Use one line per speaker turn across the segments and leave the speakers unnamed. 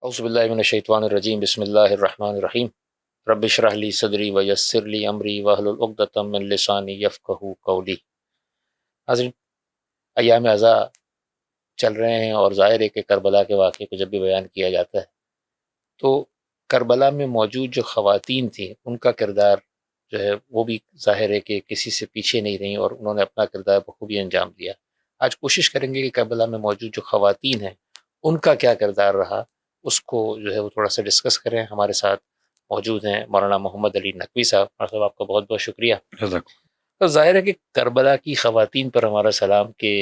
اعوذ باللہ من الشیطان الرجیم بسم اللہ الرحمن الرحیم رب اشرح لی صدری ویسر لی امری واحلل عقدۃ من لسانی یفقہوا قولی۔ حضرت ایام ازاں چل رہے ہیں اور ظاہر ہے کہ کربلا کے واقعے کو جب بھی بیان کیا جاتا ہے تو کربلا میں موجود جو خواتین تھیں ان کا کردار جو ہے وہ بھی ظاہر ہے کہ کسی سے پیچھے نہیں رہیں اور انہوں نے اپنا کردار بخوبی انجام دیا۔ آج کوشش کریں گے کہ کربلا میں موجود جو خواتین ہیں ان کا کیا کردار رہا اس کو جو ہے وہ تھوڑا سا ڈسکس کریں۔ ہمارے ساتھ موجود ہیں مولانا محمد علی نقوی صاحب۔ مولانا صاحب آپ کا بہت بہت شکریہ۔ تو ظاہر ہے کہ کربلا کی خواتین پر ہمارا سلام کہ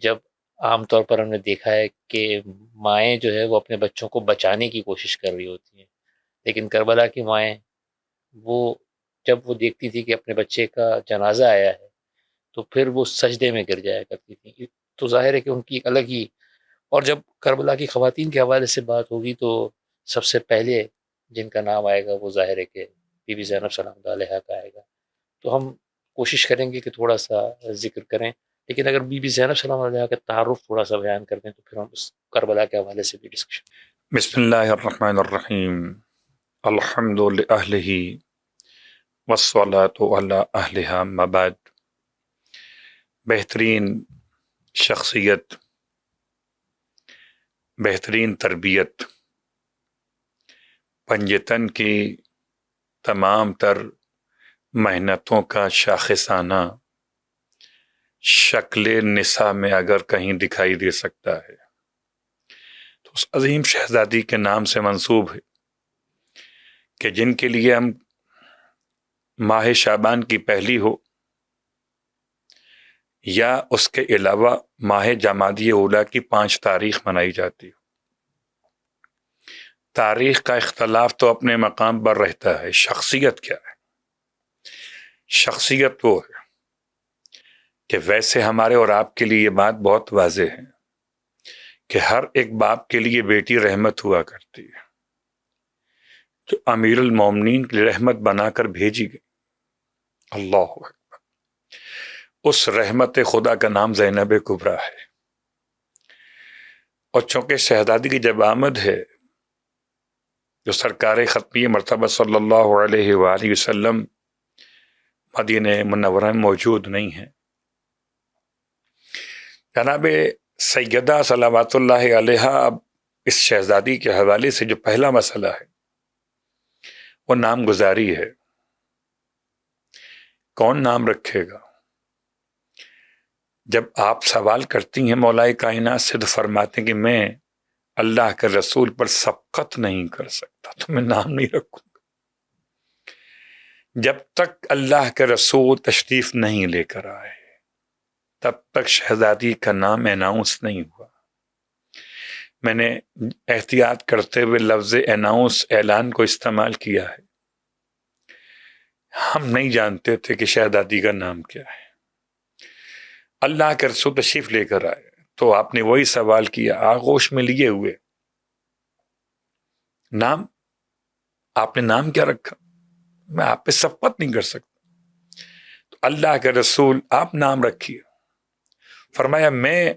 جب عام طور پر ہم نے دیکھا ہے کہ مائیں جو ہے وہ اپنے بچوں کو بچانے کی کوشش کر رہی ہوتی ہیں، لیکن کربلا کی مائیں وہ جب وہ دیکھتی تھی کہ اپنے بچے کا جنازہ آیا ہے تو پھر وہ سجدے میں گر جایا کرتی تھیں۔ تو ظاہر ہے کہ ان کی ایک الگ ہی، اور جب کربلا کی خواتین کے حوالے سے بات ہوگی تو سب سے پہلے جن کا نام آئے گا وہ ظاہر ہے کہ بی بی زینب سلام اللہ علیہا کا آئے گا۔ تو ہم کوشش کریں گے کہ تھوڑا سا ذکر کریں، لیکن اگر بی بی زینب سلام اللہ علیہا کا تعارف تھوڑا سا بیان کر دیں تو پھر ہم اس کربلا کے حوالے سے بھی ڈسکشن۔
بسم اللہ الرحمن الرحیم، الحمد لأہلہ والصلاة علی اہلہا، اما بعد۔ بہترین شخصیت، بہترین تربیت، پنجتن کی تمام تر محنتوں کا شاخصانہ شکل نساء میں اگر کہیں دکھائی دے سکتا ہے تو اس عظیم شہزادی کے نام سے منسوب ہے کہ جن کے لیے ہم ماہ شعبان کی پہلی ہو یا اس کے علاوہ ماہ جمادی اولیٰ کی 5 تاریخ منائی جاتی ہو۔ تاریخ کا اختلاف تو اپنے مقام پر رہتا ہے، شخصیت کیا ہے؟ شخصیت وہ ہے کہ ویسے ہمارے اور آپ کے لیے یہ بات بہت واضح ہے کہ ہر ایک باپ کے لیے بیٹی رحمت ہوا کرتی ہے، جو امیر المومنین کی رحمت بنا کر بھیجی گئی۔ اللہ اکبر۔ اس رحمت خدا کا نام زینب کبریٰ ہے، اور چونکہ شہزادی کی جب آمد ہے جو سرکار ختمی مرتبہ صلی اللہ علیہ وآلہ وسلم مدینہ منورہ میں موجود نہیں ہیں، جناب سیدہ صلوات اللہ علیہا اب اس شہزادی کے حوالے سے جو پہلا مسئلہ ہے وہ نام گزاری ہے۔ کون نام رکھے گا؟ جب آپ سوال کرتی ہیں مولا کائنات سے تو فرماتے ہیں کہ میں اللہ کے رسول پر سبقت نہیں کر سکتا تو میں نام نہیں رکھوں گا۔ جب تک اللہ کے رسول تشریف نہیں لے کر آئے تب تک شہزادی کا نام اناؤنس نہیں ہوا۔ میں نے احتیاط کرتے ہوئے لفظ اناؤنس، اعلان کو استعمال کیا ہے۔ ہم نہیں جانتے تھے کہ شہزادی کا نام کیا ہے۔ اللہ کے رسول تشریف لے کر آئے تو آپ نے وہی سوال کیا آغوش میں لیے ہوئے، نام آپ نے نام کیا رکھا؟ میں آپ پہ سبقت نہیں کر سکتا۔ تو اللہ کے رسول آپ نام رکھیے۔ فرمایا میں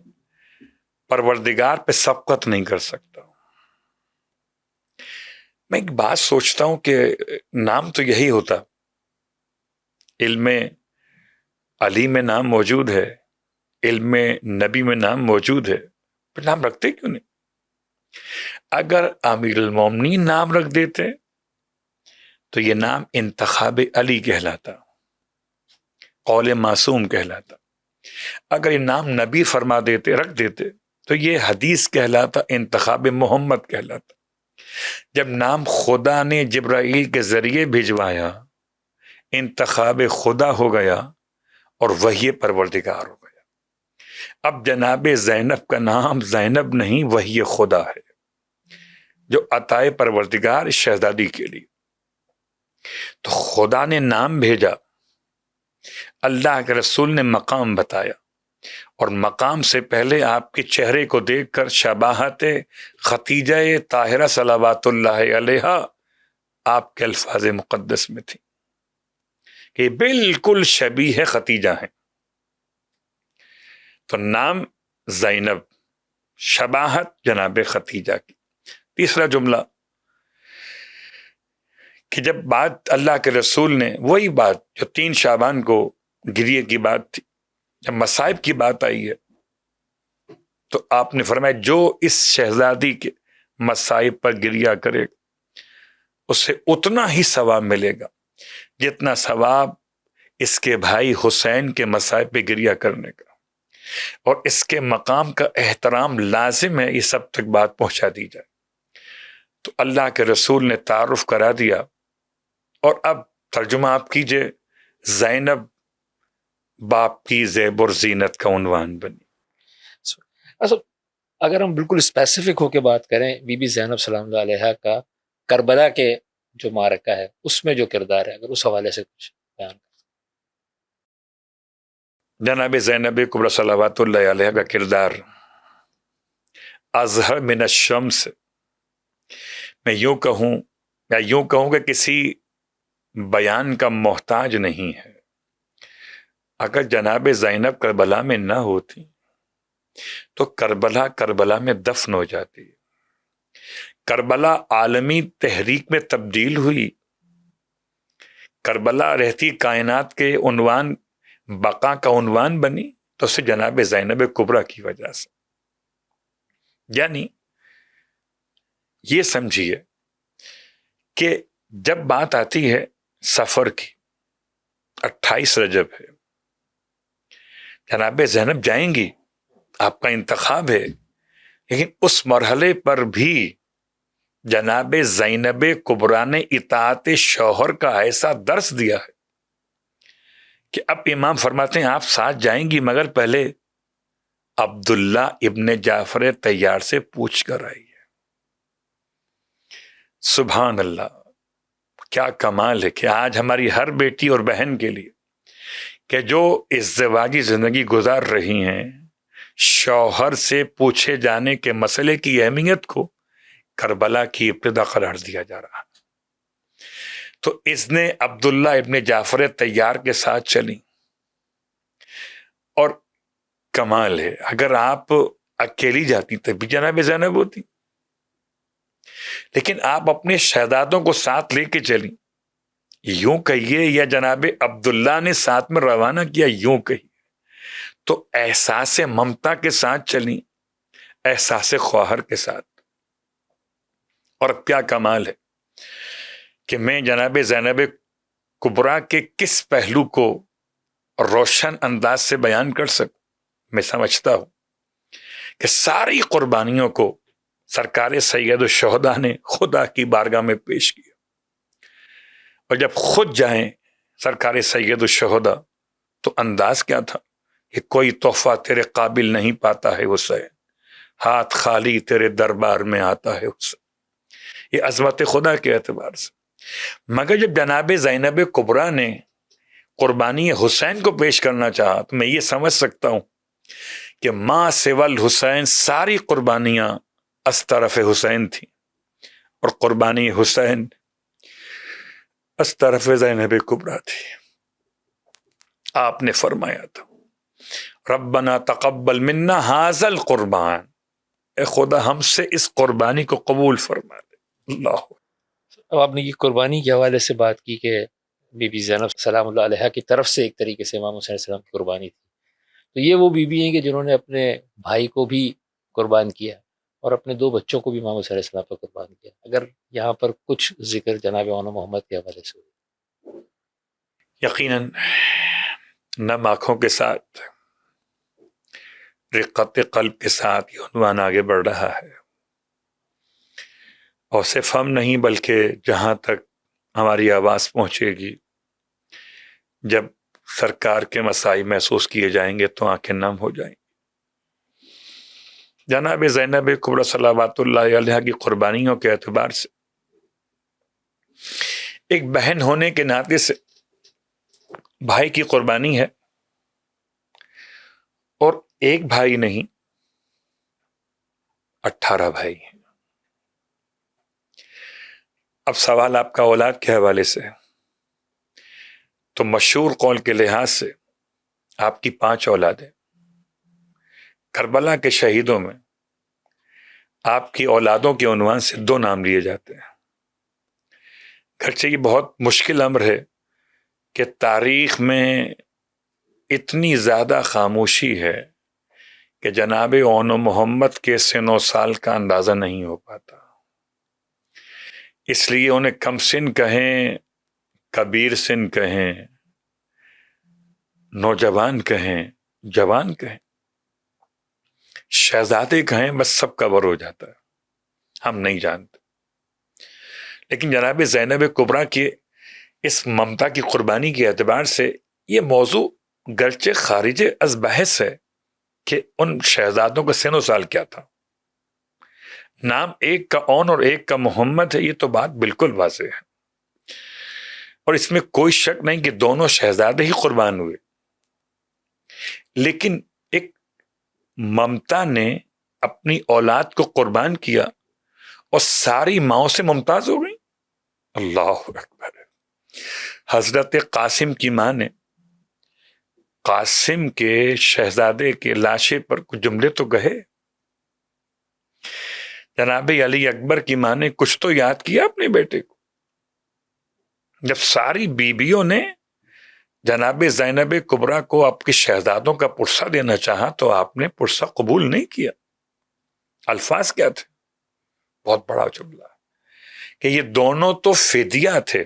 پروردگار پہ سبقت نہیں کر سکتا۔ میں ایک بات سوچتا ہوں کہ نام تو یہی ہوتا، علم علی میں نام موجود ہے، علم نبی میں نام موجود ہے، پھر نام رکھتے کیوں نہیں؟ اگر امیر المومنین نام رکھ دیتے تو یہ نام انتخاب علی کہلاتا، قول معصوم کہلاتا۔ اگر یہ نام نبی فرما دیتے، رکھ دیتے تو یہ حدیث کہلاتا، انتخاب محمد کہلاتا۔ جب نام خدا نے جبرائیل کے ذریعے بھجوایا انتخاب خدا ہو گیا اور وحی پروردگار ہو گیا۔ اب جناب زینب کا نام زینب نہیں وحی خدا ہے جو عطائے پروردگار شہزادی کے لیے۔ تو خدا نے نام بھیجا، اللہ کے رسول نے مقام بتایا، اور مقام سے پہلے آپ کے چہرے کو دیکھ کر شباہت ختیجہ طاہرہ صلوات اللہ علیہا آپ کے الفاظ مقدس میں تھی کہ بالکل شبیہ ختیجہ ہیں۔ تو نام زینب، شباہت جناب ختیجہ کی۔ تیسرا جملہ کہ جب بات اللہ کے رسول نے وہی بات جو 3 شعبان کو گریے کی بات تھی، جب مصائب کی بات آئی ہے تو آپ نے فرمایا جو اس شہزادی کے مصائب پر گریہ کرے اسے اتنا ہی ثواب ملے گا جتنا ثواب اس کے بھائی حسین کے مصائب پہ گریہ کرنے کا، اور اس کے مقام کا احترام لازم ہے یہ سب تک بات پہنچا دی جائے۔ تو اللہ کے رسول نے تعارف کرا دیا، اور اب ترجمہ آپ کیجئے، زینب باپ کی زیب اور زینت کا عنوان بنی۔
اصل اگر ہم بالکل اسپیسیفک ہو کے بات کریں بی بی زینب سلام اللہ علیہا کا کربلا کے جو معرکہ ہے اس میں جو کردار ہے، اگر اس حوالے سے کچھ بیان کریں۔
جناب زینب کبریٰ صلوات اللہ علیہ کا کردار اظہر من الشمس، میں یوں کہوں کہ کسی بیان کا محتاج نہیں ہے۔ اگر جناب زینب کربلا میں نہ ہوتی تو کربلا میں دفن ہو جاتی۔ کربلا عالمی تحریک میں تبدیل ہوئی، کربلا رہتی کائنات کے عنوان بقا کا عنوان بنی تو اسے جناب زینب کبریٰ کی وجہ سے۔ یعنی یہ سمجھیے کہ جب بات آتی ہے سفر کی، 28 رجب ہے، جناب زینب جائیں گی، آپ کا انتخاب ہے، لیکن اس مرحلے پر بھی جناب زینب کبریٰ نے اطاعت شوہر کا ایسا درس دیا ہے کہ اب امام فرماتے ہیں آپ ساتھ جائیں گی مگر پہلے عبداللہ ابن جعفر طیار سے پوچھ کر آئیے۔ سبحان اللہ، کیا کمال ہے کہ آج ہماری ہر بیٹی اور بہن کے لیے کہ جو ازدواجی زندگی گزار رہی ہیں، شوہر سے پوچھے جانے کے مسئلے کی اہمیت کو کربلا کی ابتدا قرار دیا جا رہا۔ تو اس نے عبداللہ ابن جعفر طیار کے ساتھ چلی، اور کمال ہے اگر آپ اکیلی جاتی تب بھی جناب زینب ہوتی، لیکن آپ اپنے شہزادوں کو ساتھ لے کے چلی، یوں کہیے یا جناب عبداللہ نے ساتھ میں روانہ کیا، یوں کہیے تو احساس ممتا کے ساتھ چلی، احساس خواہر کے ساتھ۔ اور کیا کمال ہے کہ میں جناب زینب کبریٰ کے کس پہلو کو روشن انداز سے بیان کر سکوں۔ میں سمجھتا ہوں کہ ساری قربانیوں کو سرکار سید الشہداء نے خدا کی بارگاہ میں پیش کیا، اور جب خود جائیں سرکار سید الشہداء تو انداز کیا تھا کہ کوئی تحفہ تیرے قابل نہیں پاتا ہے حسین، ہاتھ خالی تیرے دربار میں آتا ہے حسین۔ یہ عظمت خدا کے اعتبار سے۔ مگر جب جناب زینب کبریٰ نے قربانی حسین کو پیش کرنا چاہا تو میں یہ سمجھ سکتا ہوں کہ ماں سول حسین ساری قربانیاں اس طرف حسین تھیں، اور قربانی حسین اس طرف زینب کبریٰ تھی۔ آپ نے فرمایا تھا ربنا تقبل منا ھذا القربان، اے خدا ہم سے اس قربانی کو قبول فرما دے۔ اللہ۔
اب آپ نے یہ قربانی کے حوالے سے بات کی کہ بی بی زینب سلام اللہ علیہا کی طرف سے ایک طریقے سے امام حسین علیہ السلام کی قربانی تھی، تو یہ وہ بی بی ہیں کہ جنہوں نے اپنے بھائی کو بھی قربان کیا اور اپنے 2 بچوں کو بھی امام حسین علیہ السلام پر قربان کیا۔ اگر یہاں پر کچھ ذکر جناب مولانا محمد کے حوالے سے ہو۔
یقیناً نم آنکھوں کے ساتھ، رقت قلب کے ساتھ یہ عنوان آگے بڑھ رہا ہے، اور صرف ہم نہیں بلکہ جہاں تک ہماری آواز پہنچے گی، جب سرکار کے مسائل محسوس کیے جائیں گے تو آنکھیں نم ہو جائیں گی۔ جناب زینب کبریٰ صلوات اللہ علیہ کی قربانیوں کے اعتبار سے ایک بہن ہونے کے ناطے سے بھائی کی قربانی ہے، اور ایک بھائی نہیں 18 بھائی ہیں۔ اب سوال آپ کا اولاد کے حوالے سے ہے، تو مشہور قول کے لحاظ سے آپ کی 5 اولادیں۔ کربلا کے شہیدوں میں آپ کی اولادوں کے عنوان سے 2 نام لیے جاتے ہیں. گرچہ یہ بہت مشکل امر ہے کہ تاریخ میں اتنی زیادہ خاموشی ہے کہ جناب اون و محمد کے سن و سال کا اندازہ نہیں ہو پاتا. اس لیے انہیں کم سن کہیں، کبیر سن کہیں، نوجوان کہیں، جوان کہیں، شہزادے کہیں، بس سب کور ہو جاتا ہے، ہم نہیں جانتے. لیکن جناب زینب کبریٰ کی اس ممتا کی قربانی کے اعتبار سے یہ موضوع گرچہ خارج از بحث ہے کہ ان شہزادوں کا سن و سال کیا تھا. نام ایک کا اون اور ایک کا محمد ہے، یہ تو بات بالکل واضح ہے، اور اس میں کوئی شک نہیں کہ دونوں شہزادے ہی قربان ہوئے. لیکن ایک ممتا نے اپنی اولاد کو قربان کیا اور ساری ماؤں سے ممتاز ہو گئی. اللہ اکبر. حضرت قاسم کی ماں نے قاسم کے شہزادے کے لاشے پر کچھ جملے تو کہے. جناب علی اکبر کی ماں نے کچھ تو یاد کیا اپنے بیٹے کو. جب ساری بیویوں نے جناب زینب کبریٰ کو آپ کے شہزادوں کا پرسہ دینا چاہا تو آپ نے پرسہ قبول نہیں کیا. الفاظ کیا تھے؟ بہت بڑا جملہ کہ یہ دونوں تو فدیہ تھے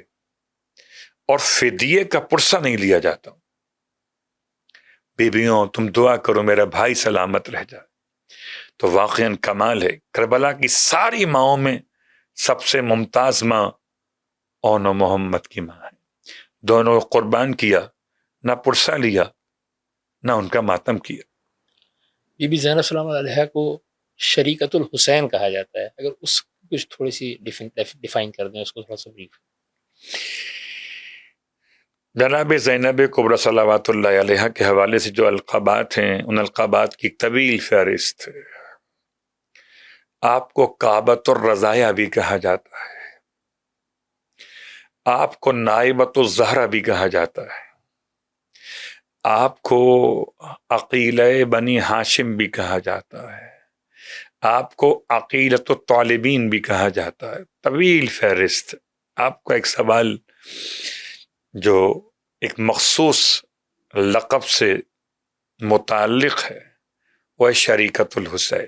اور فدیے کا پرسہ نہیں لیا جاتا. بیویوں تم دعا کرو میرا بھائی سلامت رہ جائے. تو واقعاً کمال ہے. کربلا کی ساری ماؤں میں سب سے ممتاز ماں اون و محمد کی ماں ہے. دونوں قربان کیا، نہ پرسہ لیا نہ ان کا ماتم کیا.
بی بی زینب السلام علیہ کو شریکت الحسین کہا جاتا ہے، اگر اس کچھ تھوڑی سی ڈیفائن کر دیں اس کو تھوڑا سا بریف.
جناب زینب کبریٰ صلوات اللہ علیہ کے حوالے سے جو القابات ہیں ان القابات کی طویل فہرست ہے. آپ کو کعبۃ الرضایا بھی کہا جاتا ہے، آپ کو نائبۃ الزہرا بھی کہا جاتا ہے، آپ کو عقیلہ بنی ہاشم بھی کہا جاتا ہے، آپ کو عقیلۃ الطالبین بھی کہا جاتا ہے. طویل فہرست. آپ کو ایک سوال جو ایک مخصوص لقب سے متعلق ہے وہ ہے شریکت الحسین.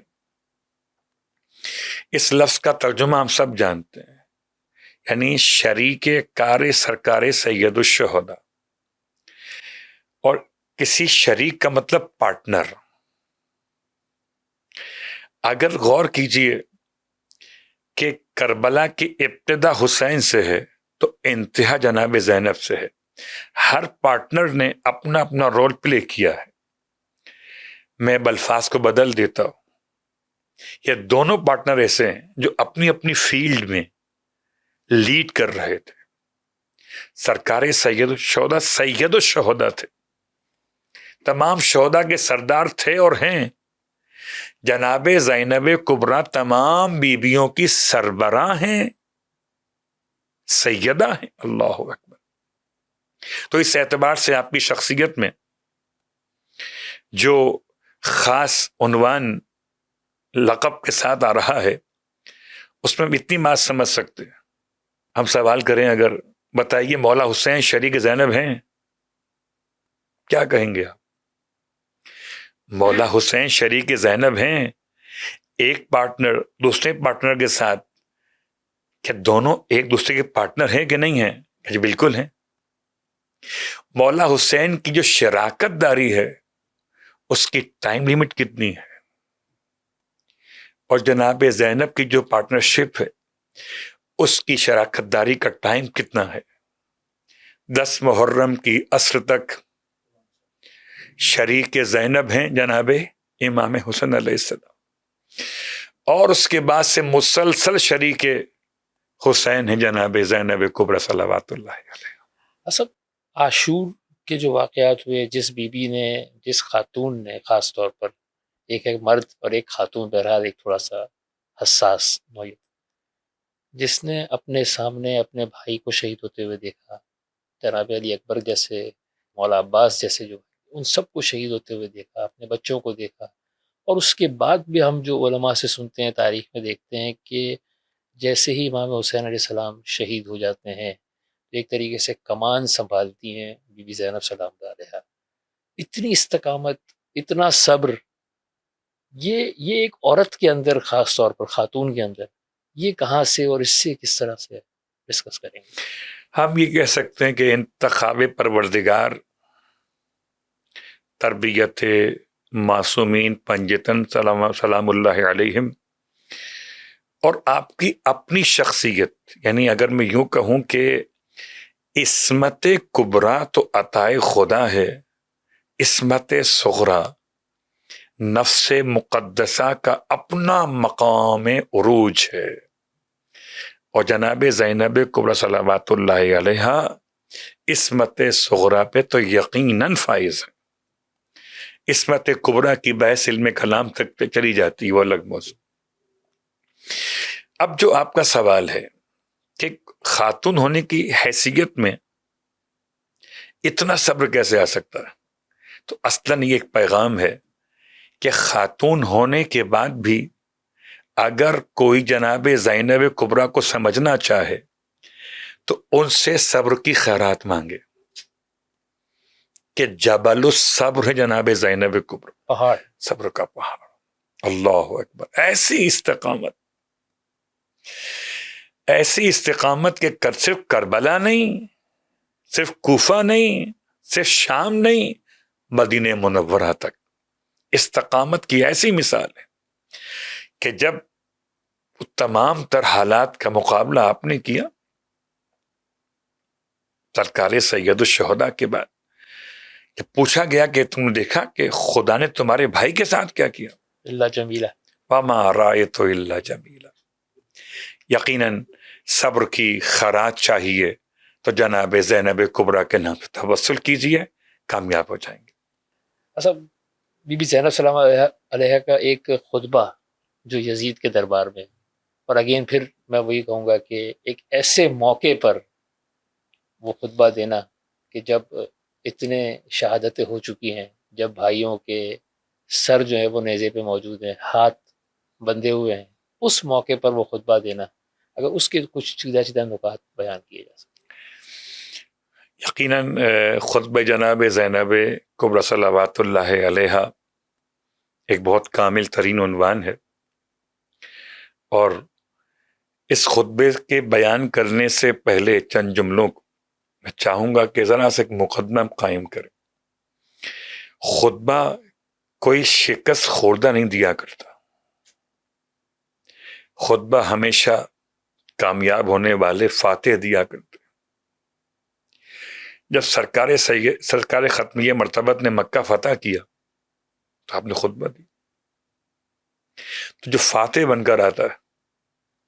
اس لفظ کا ترجمہ ہم سب جانتے ہیں، یعنی شریک کار سرکار سید الشہداء. اور کسی شریک کا مطلب پارٹنر. اگر غور کیجئے کہ کربلا کی ابتدا حسین سے ہے تو انتہا جناب زینب سے ہے. ہر پارٹنر نے اپنا اپنا رول پلے کیا ہے. میں الفاظ کو بدل دیتا ہوں. یہ دونوں پارٹنر ایسے ہیں جو اپنی اپنی فیلڈ میں لیڈ کر رہے تھے. سرکار سید الشہداء تھے، تمام شہداء کے سردار تھے اور ہیں. جناب زینب کبریٰ تمام بیویوں کی سربراہ ہیں، سیدہ ہیں. اللہ اکبر. تو اس اعتبار سے آپ کی شخصیت میں جو خاص عنوان لقب کے ساتھ آ رہا ہے اس میں ہم اتنی بات سمجھ سکتے ہیں. ہم سوال کریں اگر بتائیے مولا حسین شریک زینب ہیں، کیا کہیں گے آپ؟ مولا حسین شریک زینب ہیں، ایک پارٹنر دوسرے پارٹنر کے ساتھ. کیا دونوں ایک دوسرے کے پارٹنر ہیں کہ نہیں ہیں؟ جی بالکل ہیں. مولا حسین کی جو شراکت داری ہے اس کی ٹائم لیمٹ کتنی ہے، اور جناب زینب کی جو پارٹنرشپ ہے اس کی شراکت داری کا ٹائم کتنا ہے. 10 محرم کی عصر تک شریک زینب ہیں جناب امام حسن علیہ السلام، اور اس کے بعد سے مسلسل شریک حسین ہیں جناب زینب کبریٰ صلوات اللہ علیہ.
اصل عاشور کے جو واقعات ہوئے، جس بی بی نے، جس خاتون نے، خاص طور پر ایک مرد اور ایک خاتون، بہرحال ایک تھوڑا سا حساس نوعیت، جس نے اپنے سامنے اپنے بھائی کو شہید ہوتے ہوئے دیکھا، جناب علی اکبر جیسے، مولا عباس جیسے، جو ان سب کو شہید ہوتے ہوئے دیکھا، اپنے بچوں کو دیکھا، اور اس کے بعد بھی ہم جو علماء سے سنتے ہیں، تاریخ میں دیکھتے ہیں کہ جیسے ہی امام حسین علیہ السلام شہید ہو جاتے ہیں تو ایک طریقے سے کمان سنبھالتی ہیں بی بی زینب سلام اللہ علیہا۔ اتنی استقامت، اتنا صبر، یہ ایک عورت کے اندر، خاص طور پر خاتون کے اندر، یہ کہاں سے اور اس سے کس طرح سے ڈسکس کریں گے؟
ہم یہ کہہ سکتے ہیں کہ انتخاب پروردگار، تربیت معصومین پنجتن سلام اللہ علیہم، اور آپ کی اپنی شخصیت، یعنی اگر میں یوں کہوں کہ عصمت کبریٰ تو عطائے خدا ہے، عصمت صغریٰ نفس مقدسہ کا اپنا مقام عروج ہے، اور جناب زینب کبریٰ صلوات اللہ علیہا عصمت صغریٰ پہ تو یقیناً فائز ہے۔ عصمت کبریٰ کی بحث علم کلام تک چلی جاتی ہے، وہ الگ موضوع۔ اب جو آپ کا سوال ہے کہ خاتون ہونے کی حیثیت میں اتنا صبر کیسے آ سکتا ہے، تو اصلاً یہ ایک پیغام ہے کہ خاتون ہونے کے بعد بھی اگر کوئی جناب زینب کبریٰ کو سمجھنا چاہے تو ان سے صبر کی خیرات مانگے، کہ جبل الصبر ہے جناب زینب کبریٰ،
پہاڑ،
صبر کا پہاڑ۔ اللہ اکبر، ایسی استقامت کہ صرف کربلا نہیں، صرف کوفہ نہیں، صرف شام نہیں، مدینہ منورہ تک استقامت کی ایسی مثال ہے کہ جب تمام تر حالات کا مقابلہ آپ نے کیا، سرکار سید الشہداء کے بعد کہ پوچھا گیا کہ تم نے دیکھا کہ خدا نے تمہارے بھائی کے ساتھ کیا کیا؟
اللہ جمیلہ،
وما رأیت الا جمیلا۔ یقیناً صبر کی خیرات چاہیے تو جناب زینب کبریٰ کے نام سے توسل کیجئے، کامیاب ہو جائیں گے۔
اچھا، بی بی زینب سلام علیہ کا ایک خطبہ جو یزید کے دربار میں، اور اگین پھر میں وہی کہوں گا کہ ایک ایسے موقع پر وہ خطبہ دینا کہ جب اتنے شہادتیں ہو چکی ہیں، جب بھائیوں کے سر جو ہے وہ نیزے پہ موجود ہیں، ہاتھ بندھے ہوئے ہیں، اس موقع پر وہ خطبہ دینا، اگر اس کے کچھ چیدہ نکات بیان کیے جا سکتے۔
یقیناً خطبہ جناب زینب کبریٰ صلوات اللہ علیہا ایک بہت کامل ترین عنوان ہے، اور اس خطبے کے بیان کرنے سے پہلے چند جملوں کو میں چاہوں گا کہ ذرا سے ایک مقدمہ قائم کریں۔ خطبہ کوئی شکست خوردہ نہیں دیا کرتا، خطبہ ہمیشہ کامیاب ہونے والے فاتح دیا کرتے۔ جب سرکار ختمیہ مرتبت نے مکہ فتح کیا تو آپ نے خطبہ دی، تو جو فاتح بن کر آتا ہے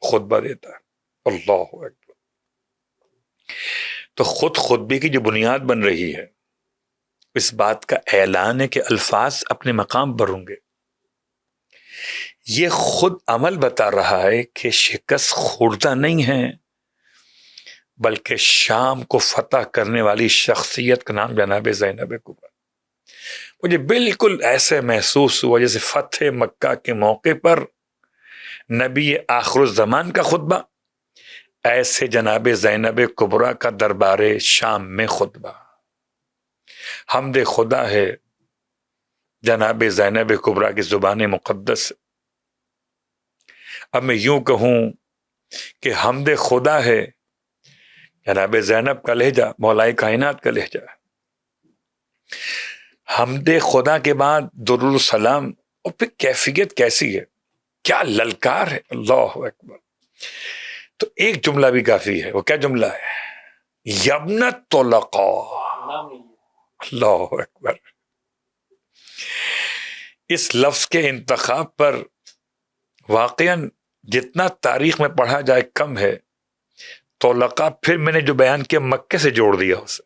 خطبہ دیتا ہے۔ اللہ اکبر۔ تو خطبے کی جو بنیاد بن رہی ہے، اس بات کا اعلان ہے کہ الفاظ اپنے مقام پر ہوں گے۔ یہ خود عمل بتا رہا ہے کہ شکست خوردہ نہیں ہے، بلکہ شام کو فتح کرنے والی شخصیت کا نام جناب زینب کبریٰ۔ مجھے بالکل ایسے محسوس ہوا جیسے فتح مکہ کے موقع پر نبی آخر الزمان کا خطبہ، ایسے جناب زینب کبریٰ کا دربار شام میں خطبہ۔ حمد خدا ہے جناب زینب کبریٰ کی زبان مقدس۔ اب میں یوں کہوں کہ حمد خدا ہے جناب زینب کا لہجہ مولائے کائنات کا لہجہ۔ حمد خدا کے بعد درود السلام، اور پھر کیفیت کیسی ہے، کیا للکار ہے، اللہ اکبر۔ تو ایک جملہ بھی کافی ہے، وہ کیا جملہ ہے؟ یبنت طلقا، اللہ اکبر۔ اس لفظ کے انتخاب پر واقعاً جتنا تاریخ میں پڑھا جائے کم ہے۔ طلقا پھر میں نے جو بیان کیا مکے سے جوڑ دیا اسے۔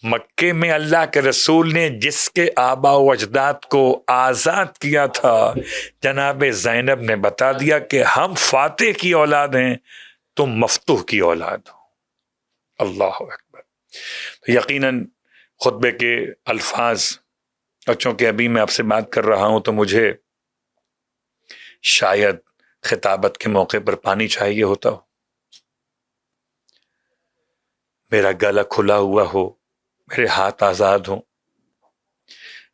مکے میں اللہ کے رسول نے جس کے آبا و اجداد کو آزاد کیا تھا، جناب زینب نے بتا دیا کہ ہم فاتح کی اولاد ہیں، تم مفتوح کی اولاد ہو۔ اللہ اکبر۔ تو یقیناً خطبے کے الفاظ اور چونکہ ابھی میں آپ سے بات کر رہا ہوں تو مجھے شاید خطابت کے موقع پر پانی چاہیے ہوتا ہو، میرا گلا کھلا ہوا ہو، میرے ہاتھ آزاد ہوں،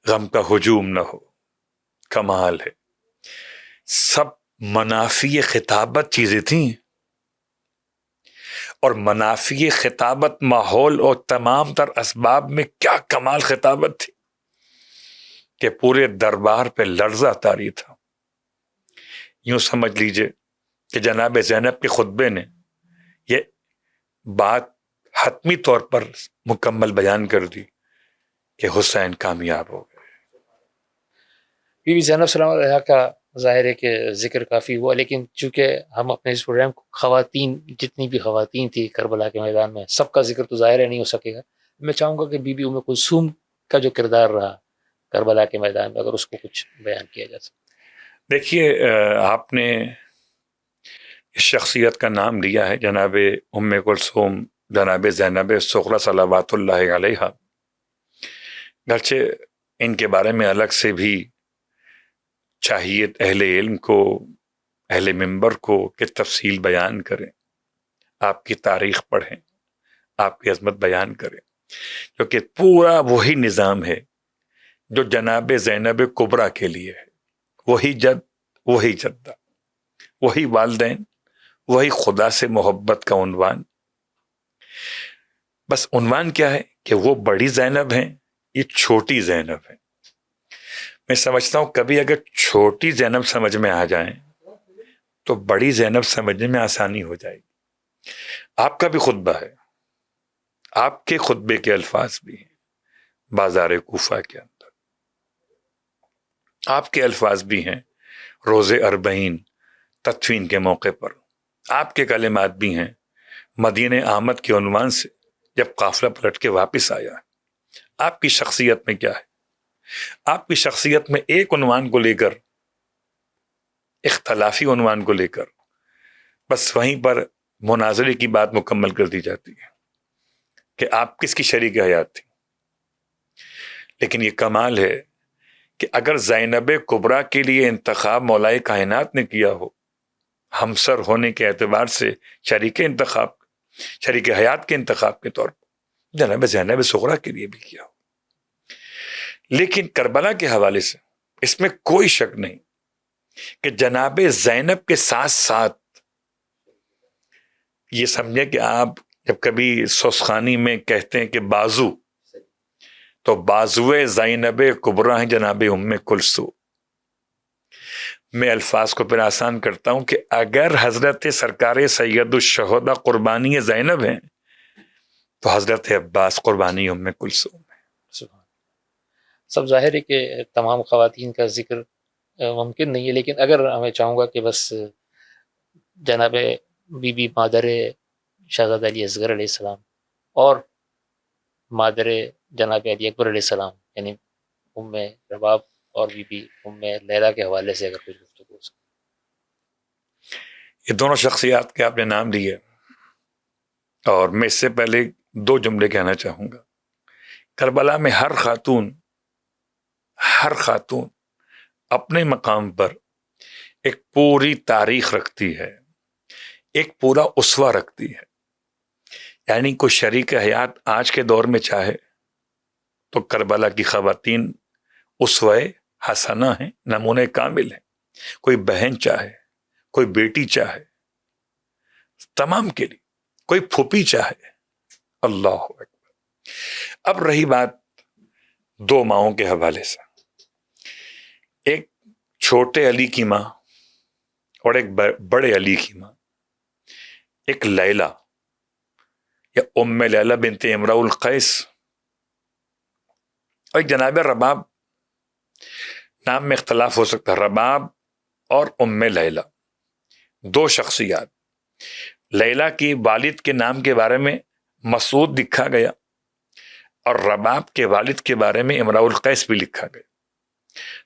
غم کا ہجوم نہ ہو۔ کمال ہے، سب منافی خطابت چیزیں تھیں، اور منافی خطابت ماحول اور تمام تر اسباب میں کیا کمال خطابت تھی کہ پورے دربار پہ لرزہ طاری تھا۔ یوں سمجھ لیجئے کہ جناب زینب کے خطبے نے یہ بات حتمی طور پر مکمل بیان کر دی کہ حسین کامیاب ہو گئے۔
بی بی زینب سلام علیہ کا ظاہر ہے کہ ذکر کافی ہوا، لیکن چونکہ ہم اپنے اس پروگرام کو خواتین، جتنی بھی خواتین تھی کربلا کے میدان میں، سب کا ذکر تو ظاہر ہے نہیں ہو سکے گا۔ میں چاہوں گا کہ بی بی ام کلثوم کا جو کردار رہا کربلا کے میدان میں، اگر اس کو کچھ بیان کیا جا سکے۔
دیکھیے، آپ نے اس شخصیت کا نام لیا ہے، جناب ام کلثوم، جناب زینب صغریٰ صلوات اللہ علیہا۔ گرچہ ان کے بارے میں الگ سے بھی چاہیے اہل علم کو، اہل منبر کو کہ تفصیل بیان کریں، آپ کی تاریخ پڑھیں، آپ کی عظمت بیان کریں، کیونکہ پورا وہی نظام ہے جو جناب زینب کبریٰ کے لیے ہے۔ وہی جد، وہی جدہ، وہی والدین، وہی خدا سے محبت کا عنوان۔ بس عنوان کیا ہے کہ وہ بڑی زینب ہیں، یہ چھوٹی زینب ہے۔ میں سمجھتا ہوں کبھی اگر چھوٹی زینب سمجھ میں آ جائیں تو بڑی زینب سمجھنے میں آسانی ہو جائے گی۔ آپ کا بھی خطبہ ہے، آپ کے خطبے کے الفاظ بھی ہیں بازار کوفہ کے اندر، آپ کے الفاظ بھی ہیں روز اربعین تدفین کے موقع پر، آپ کے کلمات بھی ہیں مدینہ آمد کے عنوان سے جب قافلہ پلٹ کے واپس آیا۔ آپ کی شخصیت میں کیا ہے؟ آپ کی شخصیت میں ایک عنوان کو لے کر، اختلافی عنوان کو لے کر، بس وہیں پر مناظرے کی بات مکمل کر دی جاتی ہے کہ آپ کس کی شریک حیات تھی۔ لیکن یہ کمال ہے کہ اگر زینب کبریٰ کے لیے انتخاب مولائے کائنات نے کیا ہو، ہمسر ہونے کے اعتبار سے شریک انتخاب، شریک حیات کے انتخاب کے طور پر جناب زینب صغریٰ کے لیے بھی کیا ہو، لیکن کربلا کے حوالے سے اس میں کوئی شک نہیں کہ جناب زینب کے ساتھ ساتھ یہ سمجھے کہ آپ جب کبھی سوسخانی میں کہتے ہیں کہ بازو، تو بازوئے زینب کبریٰ ہیں جناب ام کلثوم۔ میں الفاظ کو پھر آسان کرتا ہوں کہ اگر حضرت سرکار سید الشہداء قربانی زینب ہیں تو حضرت عباس قربانی ام کلثوم ہے۔
سب ظاہر ہے کہ تمام خواتین کا ذکر ممکن نہیں ہے، لیکن اگر میں چاہوں گا کہ بس جناب بی بی مادر شہزادہ علی اصغر علیہ السلام اور مادر جناب علی اکبر علیہ السلام، یعنی ام رباب اور بی بی ام لیلا کے حوالے سے اگر کچھ گفتگو ہو سکے۔
یہ دونوں شخصیات کے آپ نے نام لیے، اور میں اس سے پہلے دو جملے کہنا چاہوں گا۔ کربلا میں ہر خاتون اپنے مقام پر ایک پوری تاریخ رکھتی ہے، ایک پورا اسوہ رکھتی ہے۔ یعنی کوئی شریک حیات آج کے دور میں چاہے تو کربلا کی خواتین اسوہ حسنہ ہیں، نمونہ کامل ہیں۔ کوئی بہن چاہے، کوئی بیٹی چاہے، تمام کے لیے، کوئی پھوپھی چاہے، اللہ اکبر۔ اب رہی بات دو ماؤں کے حوالے سے، ایک چھوٹے علی کی ماں اور ایک بڑے علی کی ماں، ایک لیلا یا ام لیلا بنت امراء القیس، اور ایک جناب رباب۔ نام میں اختلاف ہو سکتا ہے، رباب اور ام لیلا، دو شخصیات۔ لیلا کی والد کے نام کے بارے میں مسعود لکھا گیا اور رباب کے والد کے بارے میں امراء القیس بھی لکھا گیا۔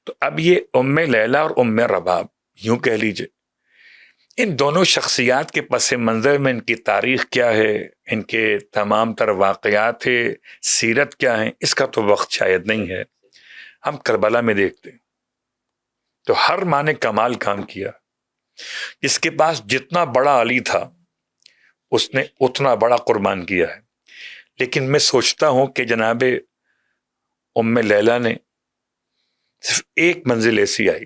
تو اب یہ ام لیلا اور ام رباب، یوں کہہ لیجئے، ان دونوں شخصیات کے پس منظر میں ان کی تاریخ کیا ہے، ان کے تمام تر واقعات سیرت کیا ہیں، اس کا تو وقت شاید نہیں ہے۔ ہم کربلا میں دیکھتے ہیں تو ہر ماں نے کمال کام کیا. جس کے پاس جتنا بڑا علی تھا اس نے اتنا بڑا قربان کیا ہے. لیکن میں سوچتا ہوں کہ جناب ام لیلا نے صرف ایک منزل ایسی آئی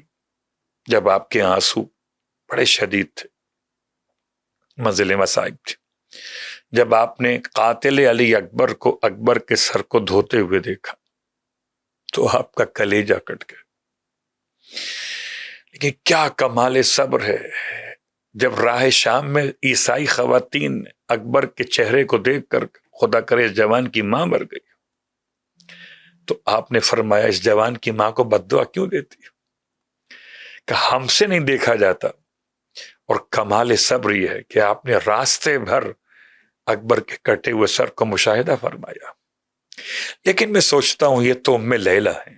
جب آپ کے آنسو بڑے شدید تھے، منزل مصائب تھی، جب آپ نے قاتل علی اکبر کے سر کو دھوتے ہوئے دیکھا تو آپ کا کلیجہ کٹ گیا. لیکن کیا کمال صبر ہے. جب راہ شام میں عیسائی خواتین اکبر کے چہرے کو دیکھ کر خدا کرے اس جوان کی ماں مر گئی تو آپ نے فرمایا اس جوان کی ماں کو بد دعا کیوں دیتی ہے؟ کہ ہم سے نہیں دیکھا جاتا. اور کمال صبر یہ ہے کہ آپ نے راستے بھر اکبر کے کٹے ہوئے سر کو مشاہدہ فرمایا. لیکن میں سوچتا ہوں یہ تو ام لیلا ہے،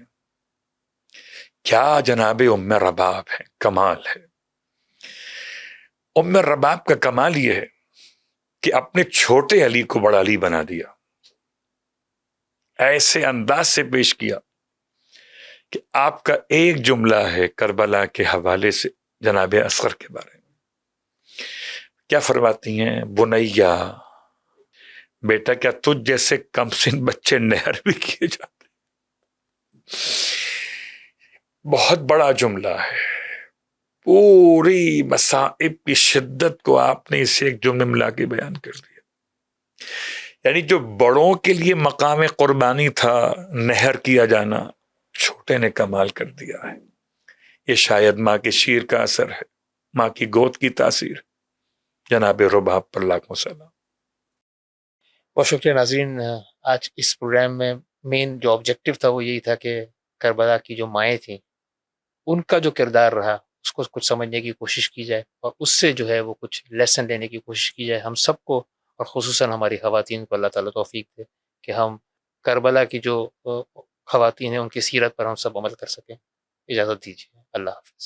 کیا جناب ام رباب ہے. کمال ہے. ام رباب کا کمال یہ ہے کہ اپنے چھوٹے علی کو بڑا علی بنا دیا، ایسے انداز سے پیش کیا کہ آپ کا ایک جملہ ہے کربلا کے حوالے سے جناب اصغر کے بارے میں. کیا فرماتی ہیں؟ بنیا بیٹا کیا تجھ جیسے کم سن بچے نہر بھی کیے جاتے. بہت بڑا جملہ ہے. پوری مصائب کی شدت کو آپ نے اسے ایک جملے میں لا کے بیان کر دیا. یعنی جو بڑوں کے لیے مقام قربانی تھا نہر کیا جانا، چھوٹے نے کمال کر دیا ہے. یہ شاید ماں کے شیر کا اثر ہے، ماں کی گود کی تاثیر. جناب رباب پر لاکھوں سلام.
بہت شکریہ ناظرین. آج اس پروگرام میں مین جو آبجیکٹو تھا وہ یہی تھا کہ کربلا کی جو مائیں تھیں ان کا جو کردار رہا اس کو کچھ سمجھنے کی کوشش کی جائے اور اس سے جو ہے وہ کچھ لیسن لینے کی کوشش کی جائے. ہم سب کو اور خصوصاً ہماری خواتین کو اللہ تعالیٰ توفیق دے کہ ہم کربلا کی جو خواتین ہیں ان کی سیرت پر ہم سب عمل کر سکیں. اجازت دیجیے. اللہ حافظ.